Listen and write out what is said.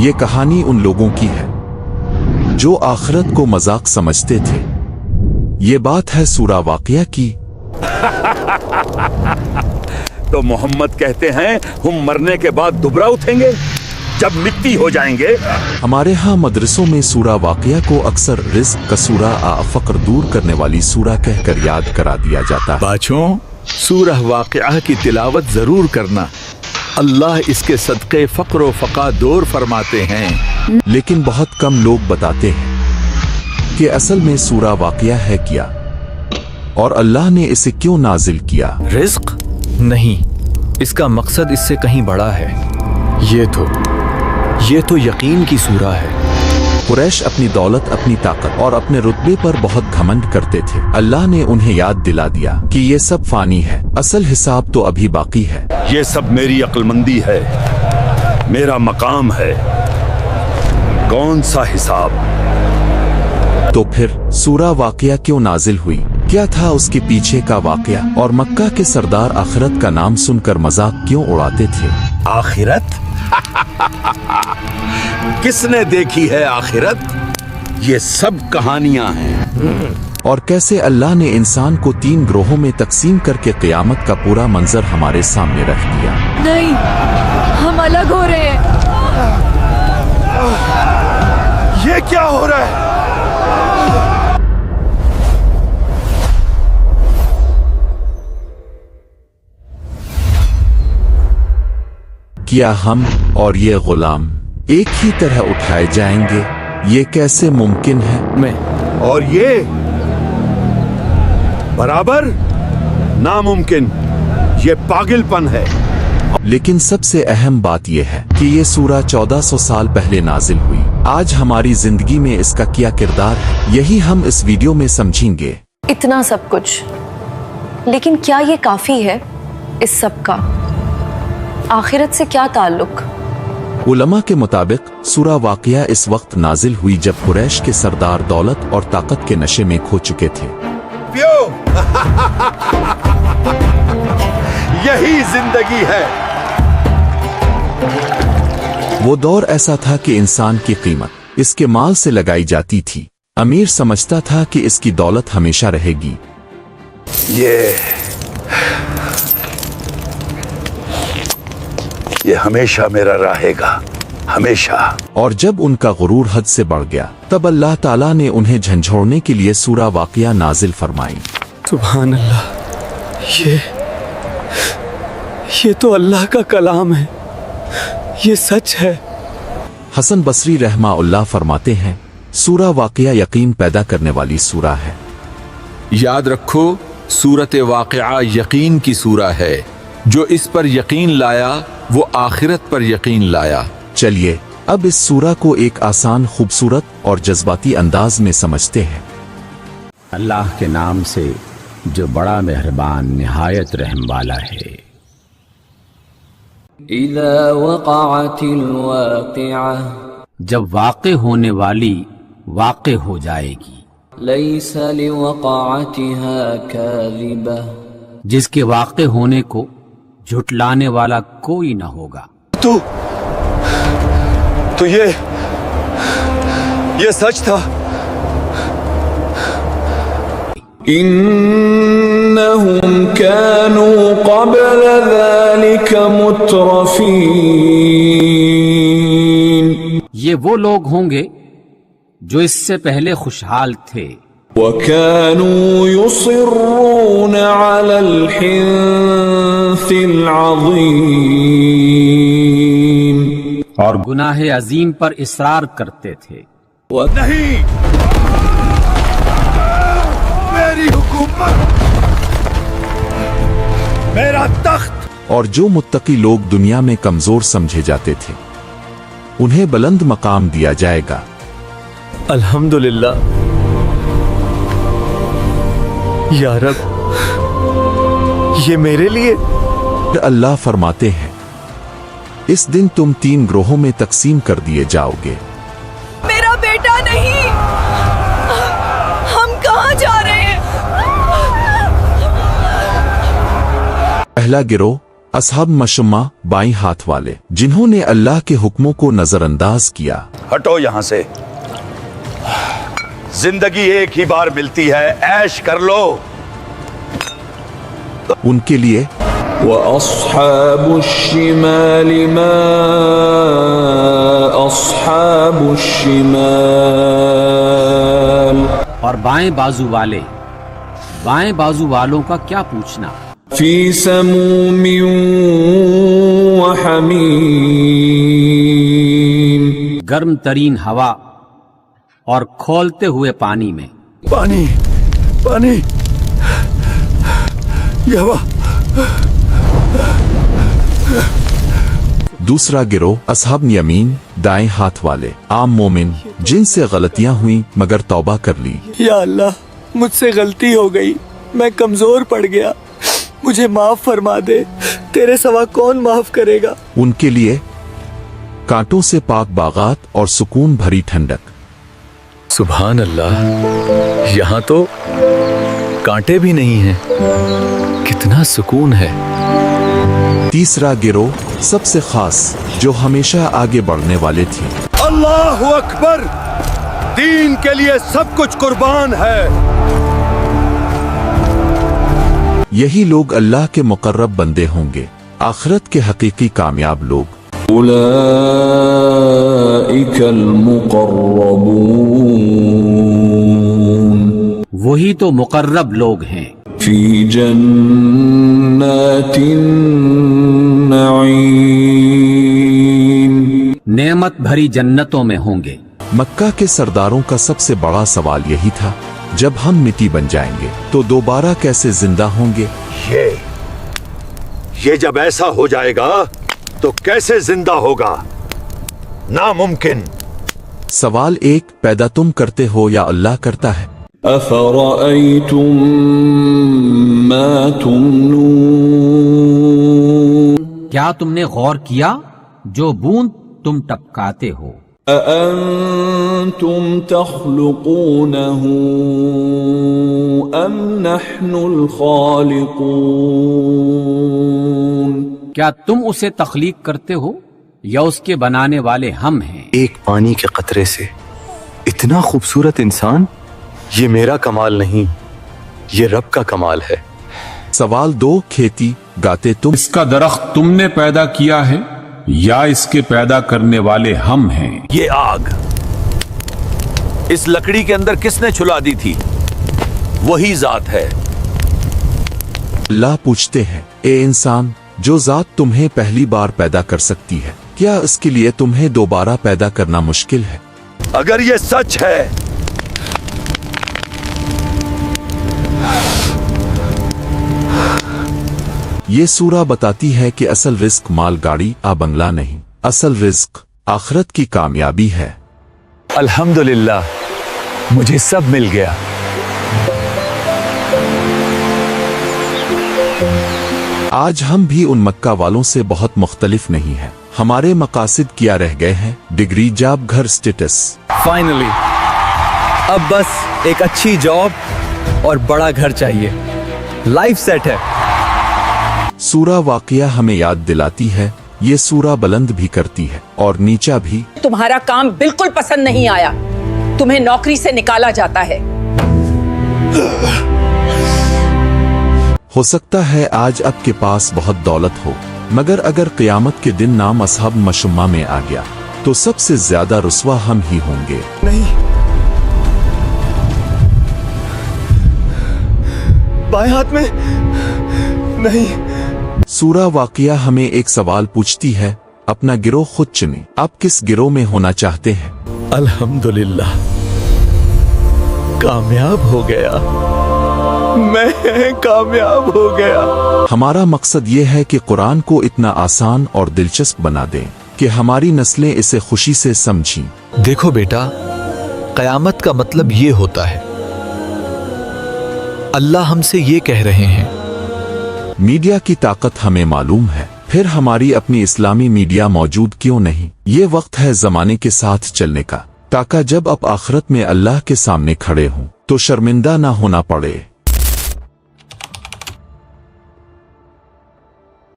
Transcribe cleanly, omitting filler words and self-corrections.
ये कहानी उन लोगों की है जो आखिरत को मजाक समझते थे। ये बात है सूरा वाक़िया की। तो मोहम्मद कहते हैं हम मरने के बाद दोबारा उठेंगे जब मिट्टी हो जाएंगे। हमारे यहाँ मदरसों में सूरा वाक़िया को अक्सर रिज़्क़ का सूरा फ़क़्र दूर करने वाली सूरा कहकर याद करा दिया जाता है। बच्चों, सूरह वाक़िया की तिलावत जरूर करना, अल्लाह इसके सदक़े फ़क़्र व फ़क़ा दूर फरमाते हैं। लेकिन बहुत कम लोग बताते हैं कि असल में सूरा वाक़िया है क्या और अल्लाह ने इसे क्यों नाजिल किया। रिज़्क़ नहीं, इसका मकसद इससे कहीं बड़ा है। ये तो यकीन की सूरा है। कुरैश अपनी दौलत, अपनी ताकत और अपने रुतबे पर बहुत घमंड करते थे। अल्लाह ने उन्हें याद दिला दिया कि ये सब फानी है, असल हिसाब तो अभी बाकी है। ये सब मेरी अक्लमंदी है, मेरा मकाम है, कौन सा हिसाब। तो फिर सूरा वाक़िया क्यों नाजिल हुई, क्या था उसके पीछे का वाक़या, और मक्का के सरदार आखिरत का नाम सुनकर मजाक क्यों उड़ाते थे। आखिरत? किसने देखी है आखिरत? ये सब कहानियां हैं। और कैसे अल्लाह ने इंसान को 3 ग्रोहों में तकसीम करके क़यामत का पूरा मंजर हमारे सामने रख दिया। नहीं, हम अलग हो रहे हैं। ये क्या हो रहा है? क्या हम और ये गुलाम एक ही तरह उठाए जाएंगे? ये कैसे मुमकिन है? और ये बराबर नामुमकिन, ये पागलपन है। लेकिन सबसे अहम बात यह है कि ये सूरा 1400 साल पहले नाजिल हुई। आज हमारी जिंदगी में इसका क्या किरदार है, यही हम इस वीडियो में समझेंगे। इतना सब कुछ, लेकिन क्या ये काफी है? इस सब का आखिरत से क्या ताल्लुक? उलमा के मुताबिक सूरा वाक़िया इस वक्त नाजिल हुई जब कुरैश के सरदार दौलत और ताकत के नशे में खो चुके थे। यही जिंदगी है। वो दौर ऐसा था कि इंसान की कीमत इसके माल से लगाई जाती थी। अमीर समझता था कि इसकी दौलत हमेशा रहेगी। ये हमेशा मेरा रहेगा, हमेशा। और जब उनका गुरूर हद से बढ़ गया तब अल्लाह ताला ने उन्हें झंझोड़ने के लिए सूरा वाक़िया नाजिल फरमाई। सुभान अल्लाह, ये तो अल्लाह का कलाम है, ये सच है। हसन बसरी रहमाउल्लाह फरमाते हैं, सूरा वाक़िया यकीन पैदा करने वाली सूरा है। याद रखो, सूरत वाक़िया यकीन की सूरा है। जो इस पर यकीन लाया वो आखिरत पर यकीन लाया। चलिए अब इस सूरा को एक आसान, खूबसूरत और जज्बाती अंदाज में समझते हैं। अल्लाह के नाम से जो बड़ा मेहरबान निहायत रहम वाला है। इज़ा वक़अतिल वाक़िआ, जब वाक़े होने वाली वाक़े हो जाएगी। लैसा लिवक़अतिहा काज़िबा, जिसके वाक़े होने को झुटलाने वाला कोई न होगा। तो ये सच था। इन्नहुम कानू क़ब्ल ज़ालिका मुत्रफ़ीन, ये वो लोग होंगे जो इससे पहले खुशहाल थे। वकानू युसिर्रून अलल हिन्सिल अज़ीम, और गुनाह अजीम पर इसरार करते थे। नहीं, मेरी हुकूमत, मेरा तख्त। और जो मुत्तकी लोग दुनिया में कमजोर समझे जाते थे उन्हें बुलंद मकाम दिया जाएगा। अल्हम्दुलिल्लाह या रब, ये मेरे लिए। अल्लाह फरमाते हैं, इस दिन तुम 3 ग्रोहों में तकसीम कर दिए जाओगे। मेरा बेटा नहीं, हम कहाँ जा रहे हैं? पहला गिरोह असहाब मशम्मा बाईं हाथ वाले, जिन्होंने अल्लाह के हुक्मों को नजरअंदाज किया। हटो यहां से। जिंदगी एक ही बार मिलती है, ऐश कर लो। उनके लिए وأصحاب الشمال ما أصحاب الشمال اور بائیں بازو والوں کا کیا پوچھنا؟ في سموم وحميم گرم ترین ہوا اور کھولتے ہوئے پانی میں۔ पानी पानी ये हवा। दूसरा गिरोह असहाब यमीन दाएं हाथ वाले, आम मोमिन जिनसे गलतियां हुई मगर तौबा कर ली। या अल्लाह, मुझसे गलती हो गई, मैं कमजोर पड़ गया, मुझे माफ फरमा दे, तेरे सिवा कौन माफ करेगा। उनके लिए कांटों से पाक बागात और सुकून भरी ठंडक। सुभान अल्लाह, यहाँ तो कांटे भी नहीं हैं। कितना सुकून है। तीसरा गिरोह सबसे खास, जो हमेशा आगे बढ़ने वाले थे। अल्लाह अकबर, दीन के लिए सब कुछ कुर्बान है। यही लोग अल्लाह के मुकर्रब बंदे होंगे, आखिरत के हकीकी कामयाब लोग। أولئك المقربون وہی تو مقرب لوگ ہیں في جنات النعيم نعمت بھری جنتوں میں ہوں گے۔ मक्का के सरदारों का सबसे बड़ा सवाल यही था, जब हम मिट्टी बन जाएंगे तो दोबारा कैसे जिंदा होंगे। ये जब ऐसा हो जाएगा तो कैसे जिंदा होगा, नामुमकिन। सवाल एक, पैदा तुम करते हो या अल्लाह करता है। أفرأيتم ما تمنون کیا تم نے غور کیا جو بوند تم ٹپکاتے ہو؟ أأنتم تخلقونه أم نحن الخالقون کیا تم اسے تخلیق کرتے ہو یا اس کے بنانے والے ہم ہیں؟ ایک پانی کے قطرے سے اتنا خوبصورت انسان، یہ میرا کمال نہیں، یہ رب کا کمال ہے۔ सवाल दो, खेती गाते तुम। इसका दरख्त तुमने पैदा किया है या इसके पैदा करने वाले हम हैं? ये आग इस लकड़ी के अंदर किसने छुला दी थी? वही जात है। अल्लाह पूछते हैं, ए इंसान, जो जात तुम्हें पहली बार पैदा कर सकती है, क्या इसके लिए तुम्हें दोबारा पैदा करना मुश्किल है? अगर ये सच है ये सूरा बताती है कि असल रिस्क माल गाड़ी आ बंगला नहीं, असल रिस्क आखिरत की कामयाबी है। अल्हम्दुलिल्लाह, मुझे सब मिल गया। आज हम भी उन मक्का वालों से बहुत मुख्तलिफ नहीं है। हमारे मकासिद क्या रह गए हैं? डिग्री, जॉब, घर, स्टेटस। फाइनली अब बस एक अच्छी जॉब और बड़ा घर चाहिए, लाइफ सेट है। सूरा वाक़िया हमें याद दिलाती है, ये सूरा बुलंद भी करती है और नीचा भी। तुम्हारा काम बिल्कुल पसंद नहीं आया, तुम्हें नौकरी से निकाला जाता है। हो सकता है आज आपके पास बहुत दौलत हो, मगर अगर क़यामत के दिन नाम असहाब मशम्मा में आ गया तो सबसे ज्यादा रुस्वा हम ही होंगे। नहीं, बाएं हाथ में नहीं। सूरा वाक़िया हमें एक सवाल पूछती है, अपना गिरोह खुद चुने। आप किस गिरोह में होना चाहते हैं? अल्हम्दुलिल्लाह, कामयाब हो गया, मैं कामयाब हो गया। हमारा मकसद ये है कि कुरान को इतना आसान और दिलचस्प बना दें कि हमारी नस्लें इसे खुशी से समझें। देखो बेटा, कयामत का मतलब ये होता है, अल्लाह हमसे ये कह रहे हैं। मीडिया की ताकत हमें मालूम है, फिर हमारी अपनी इस्लामी मीडिया मौजूद क्यों नहीं? ये वक्त है जमाने के साथ चलने का, ताकि जब आप आखिरत में अल्लाह के सामने खड़े हों तो शर्मिंदा ना होना पड़े।